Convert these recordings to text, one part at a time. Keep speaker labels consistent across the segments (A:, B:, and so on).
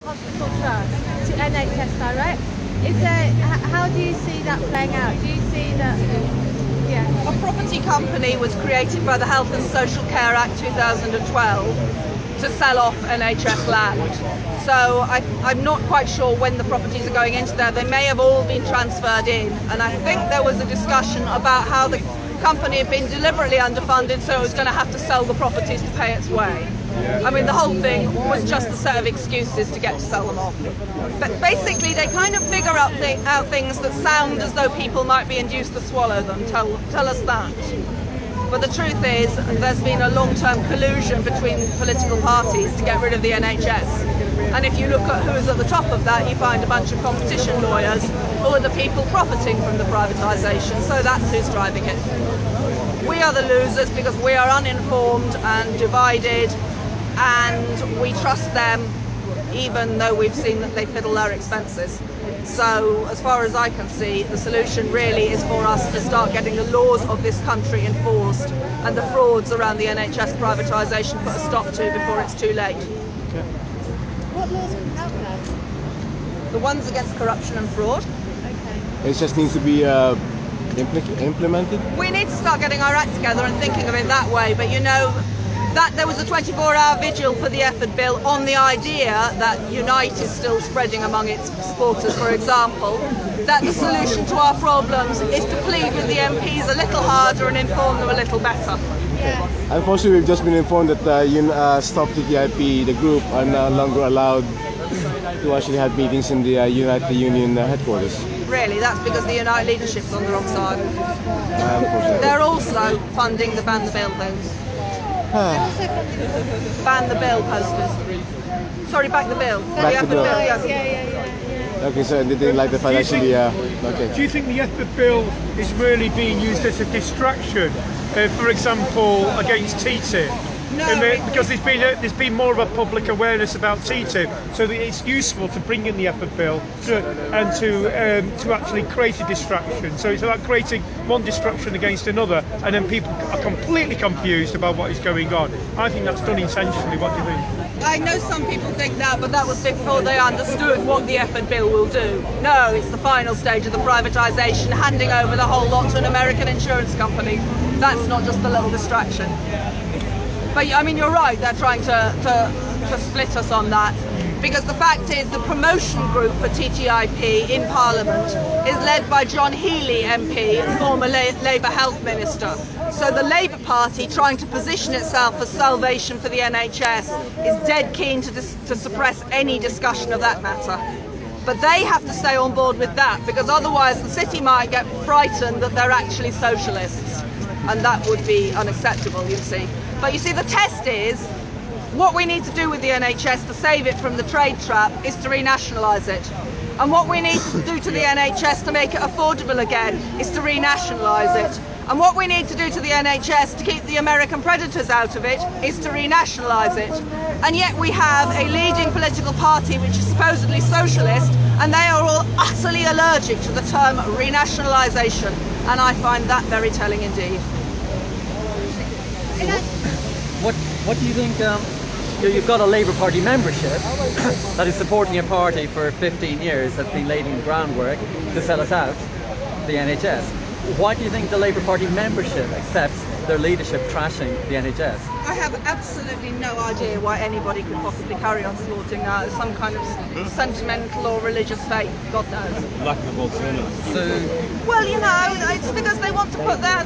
A: hospital trust to NHS Direct. How do you see that playing out? Do you see that? Yeah.
B: A property company was created by the Health and Social Care Act 2012 to sell off NHS land. So I'm not quite sure when the properties are going into there. They may have all been transferred in, and I think there was a discussion about how the company had been deliberately underfunded, so it was going to have to sell the properties to pay its way. I mean, the whole thing was just a set of excuses to get to sell them off. But basically, they kind of figure out things that sound as though people might be induced to swallow them. Tell us that. But the truth is, there's been a long-term collusion between political parties to get rid of the NHS. And if you look at who's at the top of that, you find a bunch of competition lawyers who are the people profiting from the privatisation. So that's who's driving it. We are the losers because we are uninformed and divided, and we trust them even though we've seen that they fiddle their expenses. So as far as I can see, the solution really is for us to start getting the laws of this country enforced and the frauds around the NHS privatisation put a stop to before it's too late.
A: Okay. What laws are out there?
B: The ones against corruption and fraud.
A: Okay.
C: It just needs to be implemented?
B: We need to start getting our act together and thinking of it that way, but you know, that there was a 24-hour vigil for the Efford Bill on the idea that Unite is still spreading among its supporters, for example, that the solution to our problems is to plead with the MPs a little harder and inform them a little better.
A: Yeah.
C: Unfortunately, we've just been informed that Stop TTIP, the group, are no longer allowed to actually have meetings in the Unite the Union headquarters.
B: Really, that's because the Unite leadership's on the wrong side.
C: Unfortunately.
B: They're also funding the Ban the Bill things. Ban the Bill posters. Sorry, back the bill.
C: Back the bill.
A: Yeah.
C: Okay, so they didn't like the financially. Okay.
D: Do you think the Efford Bill is really being used as a distraction, for example, against TTIP?
B: No,
D: because there's been more of a public awareness about TTIP, so that it's useful to bring in the Efford Bill to actually create a distraction. So it's about creating one distraction against another, and then people are completely confused about what is going on. I think that's done intentionally. What do you think?
B: I know some people think that, but that was before they understood what the Efford Bill will do. No, it's the final stage of the privatisation, handing over the whole lot to an American insurance company. That's not just a little distraction. But I mean, you're right, they're trying to split us on that. Because the fact is, the promotion group for TTIP in Parliament is led by John Healey MP, former Labour Health Minister. So the Labour Party, trying to position itself as salvation for the NHS, is dead keen to suppress any discussion of that matter. But they have to stay on board with that, because otherwise the city might get frightened that they're actually socialists. And that would be unacceptable, you see. But you see, the test is, what we need to do with the NHS to save it from the trade trap is to renationalise it. And what we need to do to the NHS to make it affordable again is to renationalise it. And what we need to do to the NHS to keep the American predators out of it is to renationalise it. And yet we have a leading political party which is supposedly socialist, and they are all utterly allergic to the term renationalisation. And I find that very telling indeed.
E: What do you think? You've got a Labour Party membership that is supporting a party for 15 years that's been laying the groundwork to sell us out, the NHS. Why do you think the Labour Party membership accepts their leadership trashing the NHS?
B: I have absolutely no idea why anybody could possibly carry on supporting some kind of sentimental or religious faith. God knows.
F: Lack of alternatives.
B: Well, you know, it's because they want to put their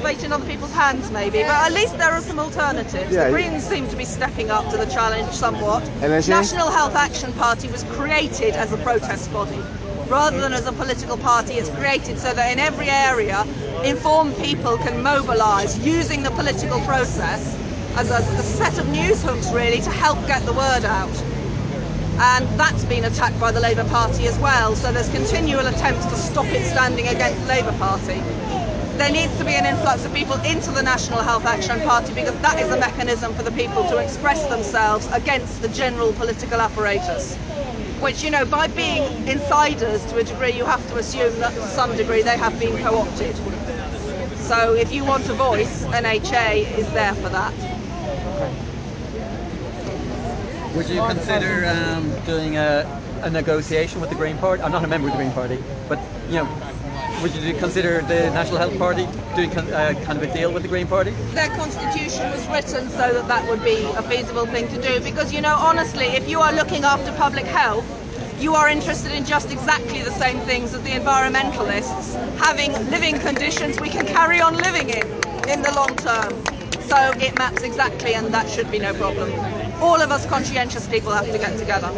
B: fate in other people's hands, maybe. But at least there are some alternatives.
C: Yeah,
B: the Greens seem to be stepping up to the challenge somewhat.
C: NHS?
B: National Health Action Party was created as a protest body. Rather than as a political party, it's created so that in every area, informed people can mobilise using the political process as a set of news hooks, really, to help get the word out. And that's been attacked by the Labour Party as well, so there's continual attempts to stop it standing against the Labour Party. There needs to be an influx of people into the National Health Action Party, because that is a mechanism for the people to express themselves against the general political apparatus. Which, you know, by being insiders to a degree, you have to assume that to some degree they have been co-opted. So if you want a voice, NHA is there for that.
E: Would you consider doing a negotiation with the Green Party? I'm not a member of the Green Party, but you know, would you consider the National Health Party doing kind of a deal with the Green Party?
B: Their constitution was written so that that would be a feasible thing to do, because, you know, honestly, if you are looking after public health, you are interested in just exactly the same things as the environmentalists, having living conditions we can carry on living in the long term. So it maps exactly, and that should be no problem. All of us conscientious people have to get together.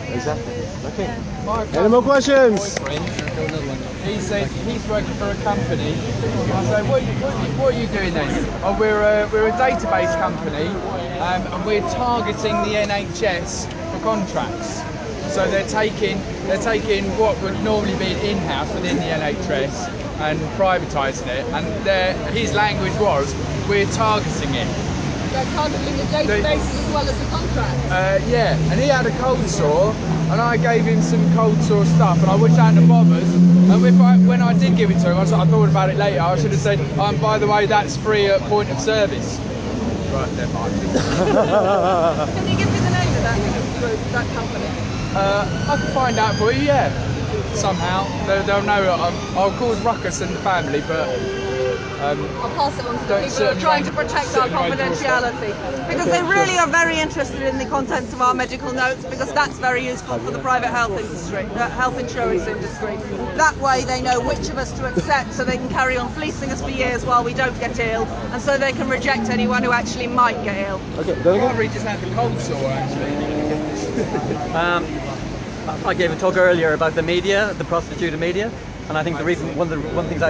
C: Exactly. Okay. Any more questions?
F: He said he's working for a company. I said, what are you doing then? Oh, we're a database company, and we're targeting the NHS for contracts. So they're taking what would normally be in-house within the NHS and privatising it. And his language was, we're targeting it.
B: They're targeting the database as well as the contract.
F: Yeah, and he had a cold sore, and I gave him some cold sore stuff, and I wish I hadn't bothered. And when I did give it to him, I thought about it later. I should have said, by the way, that's free at point of service. Right, never mind.
B: Can you give me the name of that company?
F: I can find out for you, yeah. Somehow. They'll know I'll cause ruckus in the family, but
B: I'll pass it on to the people who are trying to protect our confidentiality, because they really are very interested in the contents of our medical notes, because that's very useful for the private health industry, health insurance industry. That way they know which of us to accept, so they can carry on fleecing us for years while we don't get ill, and so they can reject anyone who actually might get ill.
C: Okay,
F: Barbary just had the cold sore, actually.
E: I gave a talk earlier about the media, the prostituted media, and I think the reason, one of the things I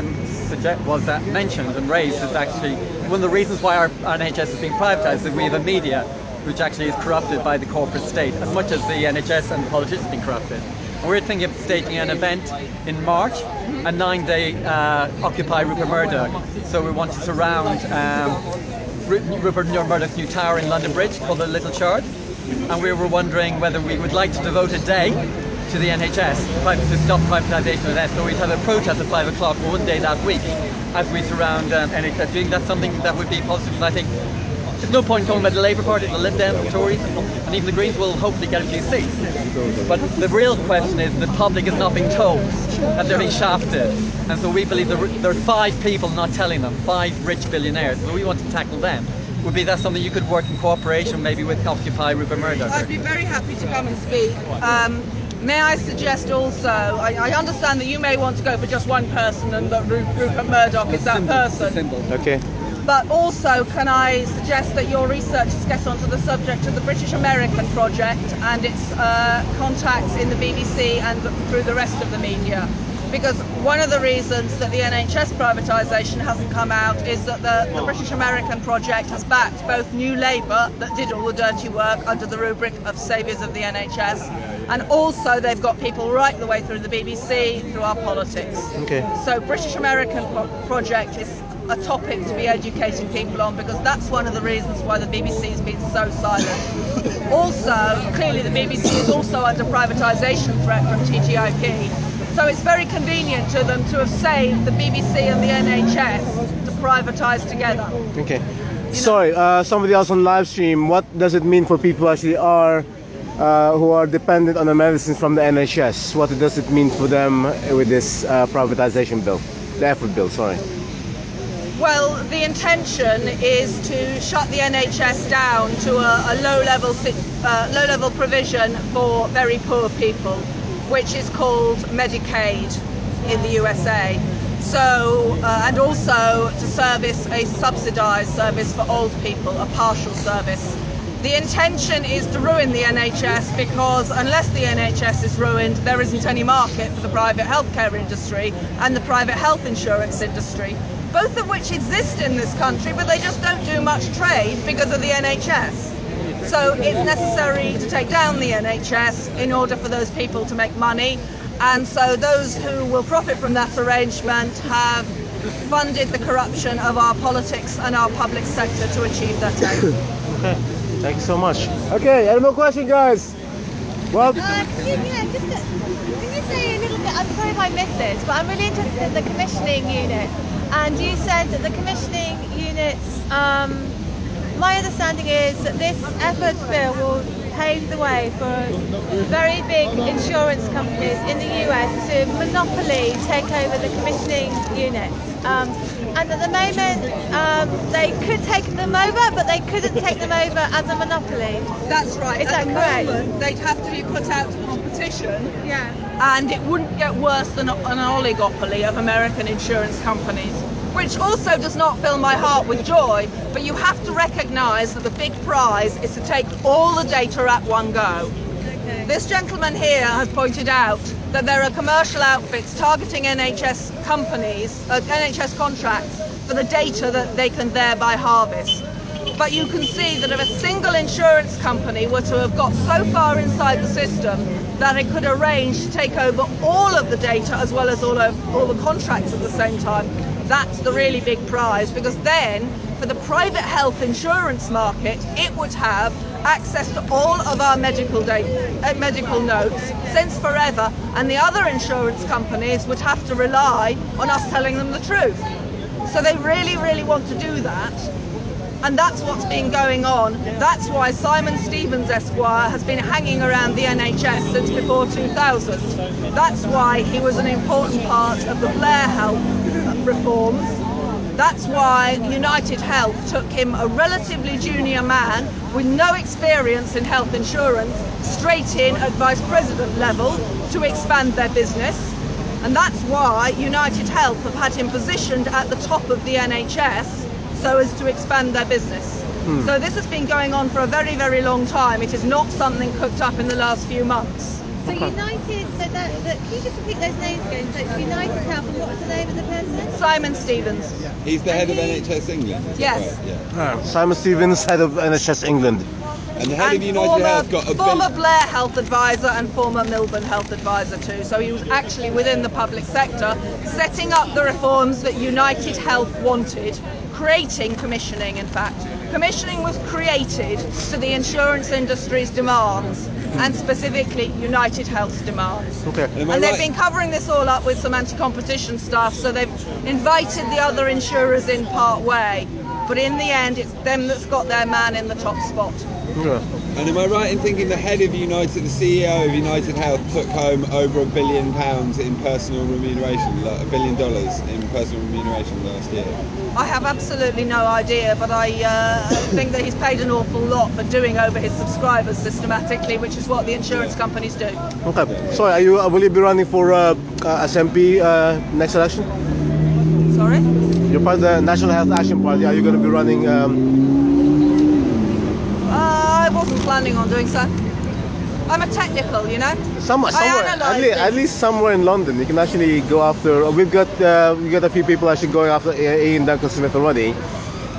E: mentioned and raised is actually one of the reasons why our NHS is being privatised is that we have a media which actually is corrupted by the corporate state, as much as the NHS and the politicians being corrupted. And we're thinking of staging an event in March, a 9-day Occupy Rupert Murdoch. So we want to surround Rupert Murdoch's new tower in London Bridge called the Little Shard. And we were wondering whether we would like to devote a day to the NHS to stop privatisation of that. So we'd have a protest at 5 o'clock one day that week as we surround NHS. Do you think that's something that would be positive? And I think there's no point talking about the Labour Party, the Lib Dem, the Tories, and even the Greens will hopefully get a few seats. But the real question is the public is not being told that they're being shafted. And so we believe there are 5 people not telling them, 5 rich billionaires. So we want to tackle them. Would be that something you could work in cooperation maybe with Occupy Rupert Murdoch?
B: I'd be very happy to come and speak. May I suggest also, I understand that you may want to go for just one person and that Rupert Murdoch is that person.
C: Okay.
B: But also, can I suggest that your researchers get onto the subject of the British American project and its contacts in the BBC and through the rest of the media? Because one of the reasons that the NHS privatisation hasn't come out is that the British American project has backed both New Labour, that did all the dirty work under the rubric of saviours of the NHS, and also they've got people right the way through the BBC, through our politics.
C: Okay.
B: So British American project is a topic to be educating people on, because that's one of the reasons why the BBC has been so silent. Also, clearly the BBC is also under privatisation threat from TTIP. So it's very convenient to them to have saved the BBC and the NHS to privatise together.
C: Okay. Sorry, somebody else on live stream. What does it mean for people who actually are who are dependent on the medicines from the NHS? What does it mean for them with this privatisation bill, the Efford Bill? Sorry.
B: Well, the intention is to shut the NHS down to a low-level provision for very poor people, which is called Medicaid in the USA. So, and also to service a subsidised service for old people, a partial service. The intention is to ruin the NHS, because unless the NHS is ruined, there isn't any market for the private healthcare industry and the private health insurance industry, both of which exist in this country, but they just don't do much trade because of the NHS. So it's necessary to take down the NHS in order for those people to make money, and so those who will profit from that arrangement have funded the corruption of our politics and our public sector to achieve that aim.
C: Okay, thank you so much. Okay, any more questions, guys? Well,
A: can you say a little bit, I'm sorry if I missed this, but I'm really interested in the commissioning unit. And you said that the commissioning units, my understanding is that this Efford Bill will paved the way for very big insurance companies in the US to monopoly take over the commissioning units. And at the moment, they could take them over, but they couldn't take them over as a monopoly.
B: That's right.
A: Is that correct?
B: Moment, they'd have to be put out to competition.
A: Yeah.
B: And it wouldn't get worse than an oligopoly of American insurance companies, which also does not fill my heart with joy, but you have to recognise that the big prize is to take all the data at one go.
A: Okay.
B: This gentleman here has pointed out that there are commercial outfits targeting NHS companies, NHS contracts, for the data that they can thereby harvest. But you can see that if a single insurance company were to have got so far inside the system that it could arrange to take over all of the data as well as all the contracts at the same time, that's the really big prize, because then for the private health insurance market it would have access to all of our medical notes since forever, and the other insurance companies would have to rely on us telling them the truth. So they really want to do that. And that's what's been going on. That's why Simon Stevens Esquire has been hanging around the NHS since before 2000. That's why he was an important part of the Blair Health reforms. That's why United Health took him, a relatively junior man with no experience in health insurance, straight in at vice president level to expand their business. And that's why United Health have had him positioned at the top of the NHS so as to expand their business. So this has been going on for a very long time. It is not something cooked up in the last few months.
A: So United, can you just repeat those names again? So it's United Health, and what was the name of the person?
B: Simon Stevens.
G: He's the head of NHS England.
B: Yes.
G: Yeah.
C: Simon Stevens, head of NHS England.
G: And the head of United Health got a
B: former Blair Health Advisor and former Milburn Health Advisor too. So he was actually within the public sector, setting up the reforms that United Health wanted, creating commissioning, in fact. Commissioning was created to the insurance industry's demands, and specifically United Health's demands.
C: Okay.
B: And they've been covering this all up with some anti-competition stuff, so they've invited the other insurers in part way. But in the end, it's them that's got their man in the top spot.
C: Yeah.
G: And am I right in thinking the head of United, the CEO of United Health, took home over £1 billion in personal remuneration, like $1 billion in personal remuneration last year?
B: I have absolutely no idea, but I think that he's paid an awful lot for doing over his subscribers systematically, which is what the insurance companies do.
C: Okay. Sorry, will you be running for SMP next election?
B: Sorry?
C: You're part of the National Health Action Party. Are you going to be running?
B: I wasn't planning on doing so. I'm a technical, you know.
C: Somewhere,
B: analyse
C: at least somewhere in London, you can actually go after. We've got a few people actually going after Ian Duncan Smith already.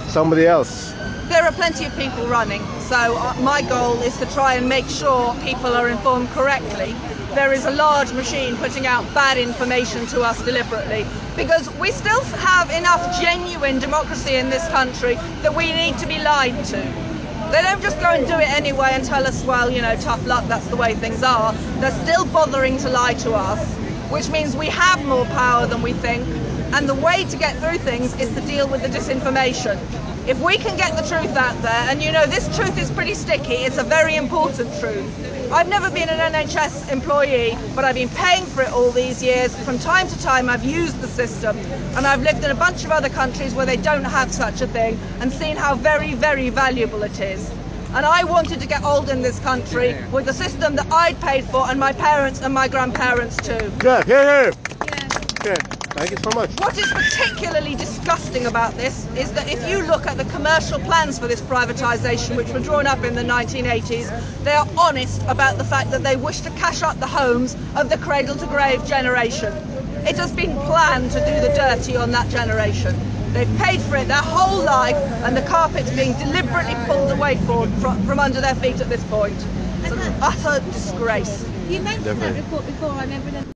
C: Somebody else.
B: There are plenty of people running, so my goal is to try and make sure people are informed correctly. There is a large machine putting out bad information to us deliberately, because we still have enough genuine democracy in this country that we need to be lied to. They don't just go and do it anyway and tell us, well, you know, tough luck, that's the way things are. They're still bothering to lie to us, which means we have more power than we think, and the way to get through things is to deal with the disinformation. If we can get the truth out there, and you know, this truth is pretty sticky, it's a very important truth. I've never been an NHS employee, but I've been paying for it all these years. From time to time I've used the system, and I've lived in a bunch of other countries where they don't have such a thing, and seen how very valuable it is. And I wanted to get old in this country with a system that I'd paid for, and my parents and my grandparents too.
C: Yeah, here.
A: Yeah.
C: Okay. Thank you so much.
B: What is particularly disgusting about this is that if you look at the commercial plans for this privatisation, which were drawn up in the 1980s, they are honest about the fact that they wish to cash up the homes of the cradle-to-grave generation. It has been planned to do the dirty on that generation. They've paid for it their whole life, and the carpet's being deliberately pulled away from under their feet at this point. It's an utter disgrace.
A: You mentioned that report before, I remember.